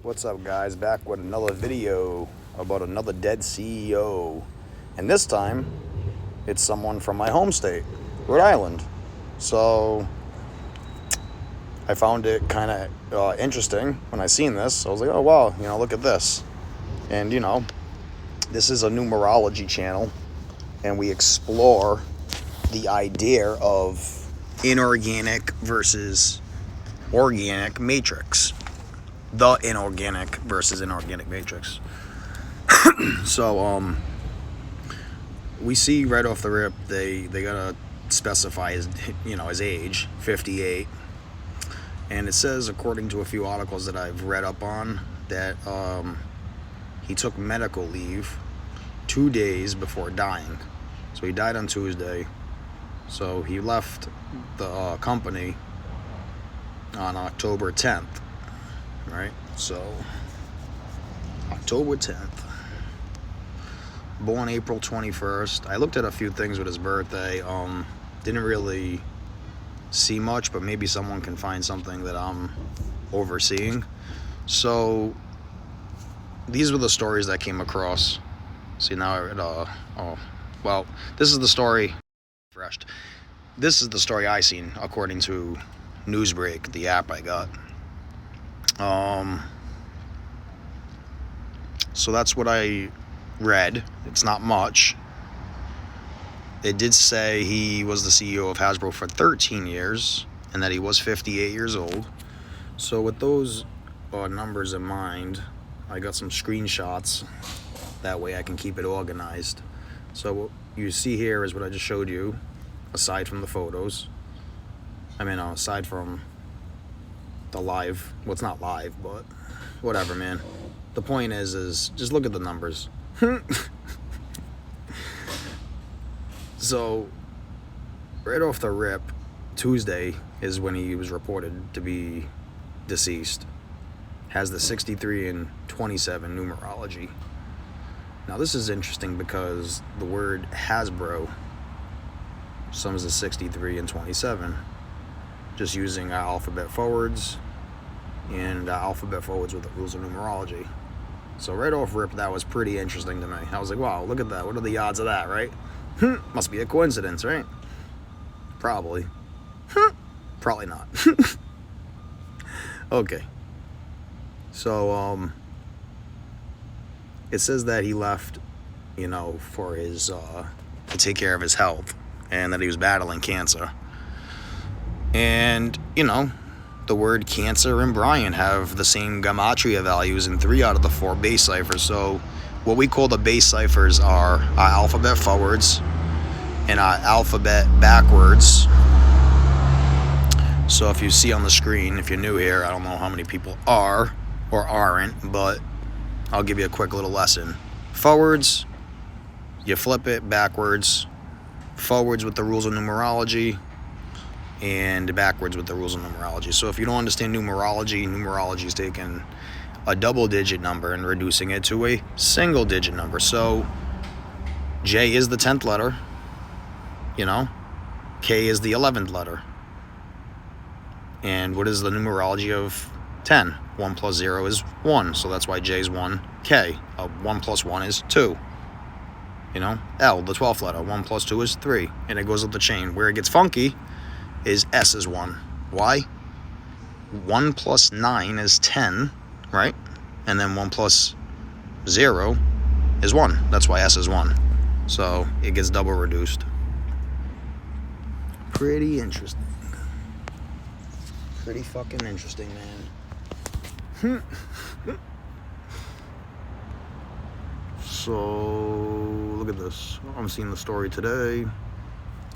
What's up, guys? Back with another video about another dead CEO, and this time it's someone from my home state, Rhode Island. So I found it kind of interesting when I seen this. I was like, oh wow, look at this. And this is a numerology channel, and we explore the idea of inorganic versus organic matrix. The inorganic versus inorganic matrix. So we see right off the rip they gotta specify his age, 58, and it says, according to a few articles that I've read up on, that he took medical leave 2 days before dying. So he died on Tuesday. So he left the company on October 10th. Right, so October 10th, born April 21st. I looked at a few things with his birthday. Didn't really see much, but maybe someone can find something that I'm overseeing. So these were the stories that came across. See, now I read, this is the story. This is the story I seen according to Newsbreak, the app I got. So that's what I read. It's not much. It did say he was the CEO of Hasbro for 13 years and that he was 58 years old. So with those numbers in mind, I got some screenshots. That way I can keep it organized. So what you see here is what I just showed you, aside from the photos. Aside from the live, well, it's not live, but whatever, man. The point is just look at the numbers. So right off the rip, Tuesday is when he was reported to be deceased. Has the 63 and 27 numerology. Now this is interesting because the word Hasbro sums to 63 and 27. Just using alphabet forwards and alphabet forwards with the rules of numerology. So right off rip, that was pretty interesting to me. I was like, wow, look at that. What are the odds of that, right? Must be a coincidence, right? Probably. Probably not. Okay. So it says that he left, for his to take care of his health, and that he was battling cancer. And, the word cancer and Brian have the same gematria values in 3 out of the 4 base ciphers. So what we call the base ciphers are our alphabet forwards and our alphabet backwards. So if you see on the screen, if you're new here, I don't know how many people are or aren't, but I'll give you a quick little lesson. Forwards, you flip it backwards. Forwards with the rules of numerology, and backwards with the rules of numerology. So if you don't understand numerology is taking a double-digit number and reducing it to a single-digit number. So J is the 10th letter, K is the 11th letter. And what is the numerology of 10? 1 plus 0 is 1, so that's why J is 1, K. 1 plus 1 is 2. L, the 12th letter, 1 plus 2 is 3, and it goes up the chain. Where it gets funky is S is 1. Why? 1 plus 9 is 10, right? And then 1 plus 0 is 1. That's why S is 1. So it gets double reduced. Pretty interesting. Pretty fucking interesting, man. So look at this. I'm seeing the story today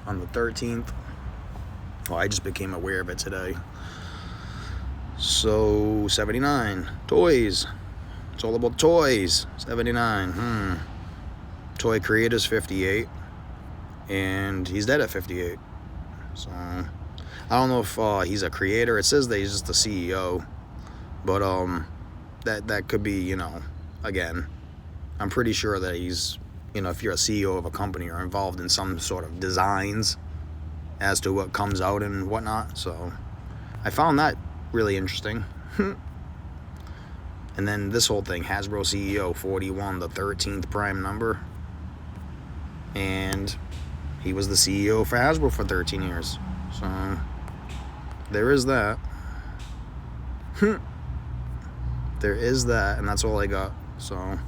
on the 13th. Oh, I just became aware of it today. So 79 toys. It's all about toys. 79. Toy creator's 58, and he's dead at 58. So I don't know if he's a creator. It says that he's just the CEO, but that could be, again, I'm pretty sure that he's, if you're a CEO of a company, you're involved in some sort of designs as to what comes out and whatnot. So I found that really interesting. And then this whole thing, Hasbro CEO, 41, the 13th prime number. And he was the CEO for Hasbro for 13 years. So there is that. There is that, and that's all I got. So,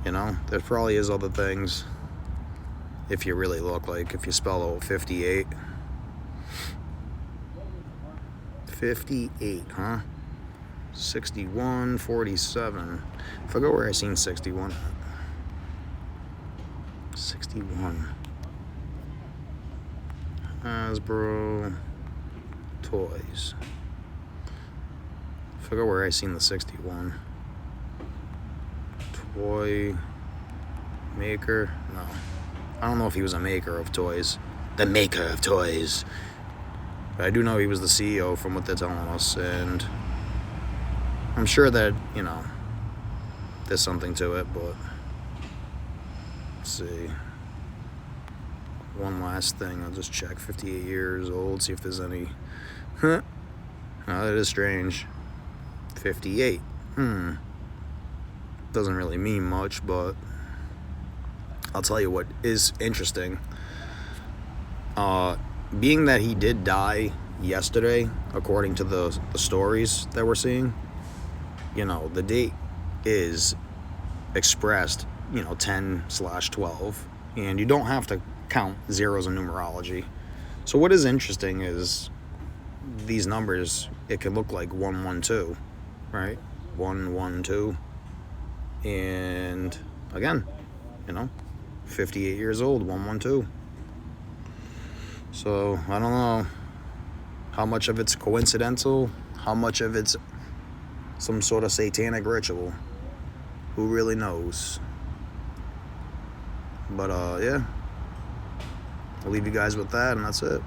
you know, there probably is other things if you really look, like if you spell out 58. 58, huh? 61, 47. I forgot where I seen 61. 61. Hasbro toys. I forgot where I seen the 61. Toy maker? No. I don't know if he was a maker of toys. The maker of toys. But I do know he was the CEO from what they're telling us, and I'm sure that, you know, there's something to it, but let's see. One last thing, I'll just check. 58 years old, see if there's any. Huh. Oh, that is strange. 58. Doesn't really mean much, but I'll tell you what is interesting. Being that he did die yesterday, according to the stories that we're seeing, you know, the date is expressed, you know, 10/12, and you don't have to count zeros in numerology. So what is interesting is these numbers, it can look like 112, right? 112. And again, you know, 58 years old, 112. So I don't know how much of it's coincidental, how much of it's some sort of satanic ritual. Who really knows? But yeah, I'll leave you guys with that, and that's it.